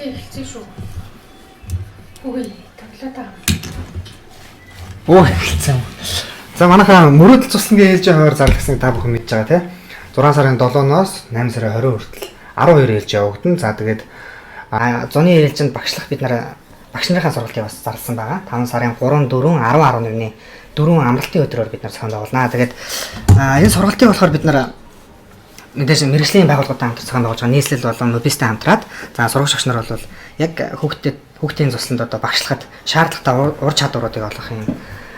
Эхэлсэн шүү. Үгүй таглаа. Оо эхэлсэн. За манайхаа мөрөөдөл цуслангийн ээлжийн хуваар зарлагдсныг та бүхэн мэдж байгаа тийм. 6 сарын 7-ноос 8 сарын 20 хүртэл 12 ээлж явагдана. За тэгээд зуны ээлжинд багшлах бид багш нарын сургалтыг бас зарласан байгаа. 5 сарын 3, 4, 10, 11-ний 4 амралтын өдрөөр бид нар зохион байгуулнаа. Тэгээд энэ сургалтыг болохоор бид нар мэдээж мэрэгжлийн байгууллагуудаа хамт зохион байгуулж байгаа. Нийслэл болон мобистэй хамтраад за сурагч багш нар бол яг хүүхдийн цусланд одоо багшлахад шаардлагатай ур чадваруудыг олгох юм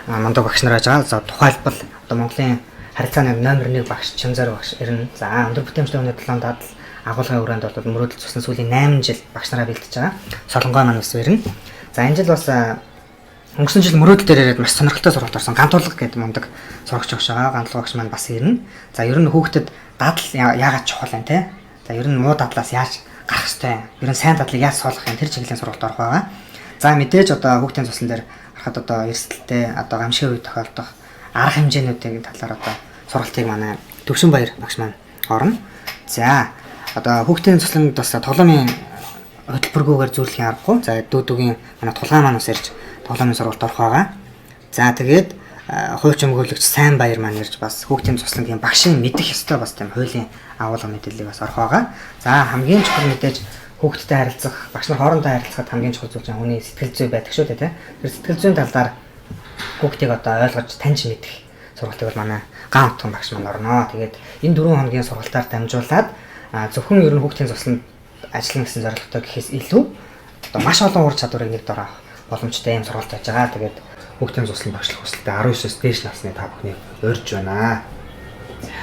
мундаг багш нар байж байгаа. За тухайлбал одоо Монголын харилцааны номер 1 багш Чанзар багш ирнэ. За өндөр бүтээмжтэй өнөө 7 дадал агуулгын өрөөнд бол мөрөөдөл цуслан сүүлийн 8 жил багш нараа бэлдэж байгаа. Солонгой маань бас ирнэ. За энэ жил бас өнгөрсөн жил мөрөөдөл дээр ирээд маш сонирхолтой сургалт орсон. Гантуулга гэдэг мундаг сурагч багш байгаа. Гантуулга багш маань бас ирнэ. За ер нь хүүхдэд дадал яагаад чухал юм те? За ер нь муу дадлаас яаж гарах ёстой? Ер нь сайн дадлыг яаж суулгах юм? Тэр чиглэлийн сургалт орох байгаа. За мэдээж одоо хүүхдийн цуслан дээр харахад одоо эрсдэлтэй одоо гамшигын үе тохиолдох арга хэмжээнүүдийн талаар одоо сургалтыг манай Төвшинбаяр багш маань орно. За одоо хүүхдийн цусланд бас тоглоомын хөтөлбөргүйгээр зөвлөхийн аргагүй. За дүүдүгийн манай тулгаан маань бас ирж тоглоомын сургалт орох байгаа. За тэгээд хууч өмгөөлөгч Сайн Баяр маань ирж бас хүүхдийн цуслангийн багшийн мэдэх ёстой бас тийм хуулийн агуулга мэдээллийг бас орох байгаа. За хамгийн чухал мэдээж хүүхдтэй харилцах, багш нар хоорондоо харилцахад хамгийн чухал зүйл нь хүний сэтгэл зүй байдаг шүү дээ, тийм. Тэр сэтгэл зүйн талаар хүүхдийг одоо ойлгож таньж мэдэх сургалтыг бол манай Ган утган багш маань орно. Тэгээд энэ 4 хоногийн сургалтаар дамжуулаад зөвхөн ер нь хүүхдийн цусланд ажиллана гэсэн зорилготой гэхээс илүү одоо маш олон ур чадварыг нэг дор авах боломжтой юм сургалт байж байгаа. Тэгээд хүүхдийн цусланд багшлах хүсэлтэй 19-с дээш насны та бүхнийг урьж байна. За